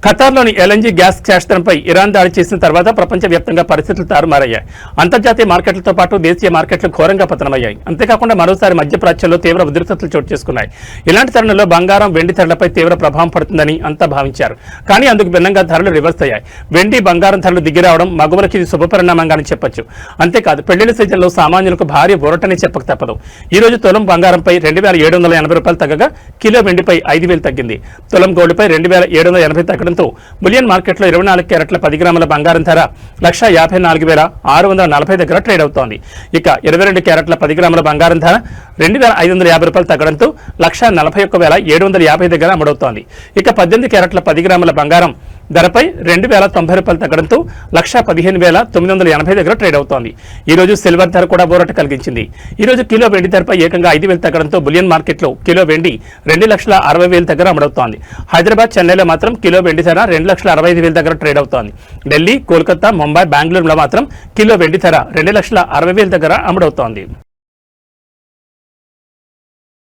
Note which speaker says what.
Speaker 1: ఖతార్లోని LNG gas క్షేత్రంపై Iran దాడి చేసిన తర్వాత ప్రపంచవ్యాప్తంగా పరిస్థితులు తారుమారయ్యాయి. అంతర్జాతీయ మార్కెట్లతో పాటు దేశీయ మార్కెట్లు ఘోరంగా పతనమయ్యాయి. అంతేకాకుండా మరోసారి మధ్యప్రాచ్యంలో తీవ్ర ఉద్రిక్తతలు చోటు చేసుకున్నాయి. ఇలాంటి తరుణంలో బంగారం, వెండి ధరలపై తీవ్ర ప్రభావం పడుతుందని అంతా భావించారు. కానీ అందుకు భిన్నంగా ధరలు రివర్స్ అయ్యాయి. వెండి, బంగారం ధరలు దిగిరావడం మగువలకి ఇది శుభపరిణామంగానే చెప్పొచ్చు. అంతేకాదు పెళ్లిళ్ల సీజన్లో సామాన్యులకు భారీ ఊరటని చెప్పక తప్పదు. ఈ రోజు తులం బంగారంపై 2,780 రూపాయలు తగ్గగా కిలో వెండిపై 5,000 తగ్గింది. తులం గోల్డ్పై 2,780 తగ్గడంతో బులియన్ మార్కెట్లో 24 క్యారెట్ల 10 గ్రాముల బంగారం ధర 1,54,640 దగ్గర ట్రేడ్ అవుతోంది. ఇక 22 క్యారెట్ల 10 గ్రాముల బంగారం ధర 2,550 రూపాయలు తగ్గడంతో 1,41,750 దగ్గర అమ్ముడవుతోంది. ఇక 18 క్యారెట్ల 10 గ్రాముల బంగారం ధరపై 2,090 రూపాయలు తగ్గడంతో 1,15,980 దగ్గర ట్రేడ్ అవుతోంది. ఈ రోజు సిల్వర్ ధర కూడా ఊరట కలిగించింది. ఈ రోజు కిలో వెండి ధరపై ఏకంగా 5,000 తగ్గడంతో బులియన్ మార్కెట్లో కిలో వెండి 2,60,60,000 దగ్గర అమ్ముడవుతోంది. హైదరాబాద్, చెన్నైలో మాత్రం కిలో వెండి ధర 2,65,000 దగ్గర ట్రేడ్ అవుతోంది. ఢిల్లీ, కోల్కతా, ముంబై, బెంగళూరులో మాత్రం కిలో వెండి ధర 2,60,60,000 దగ్గర అమ్ముడవుతోంది.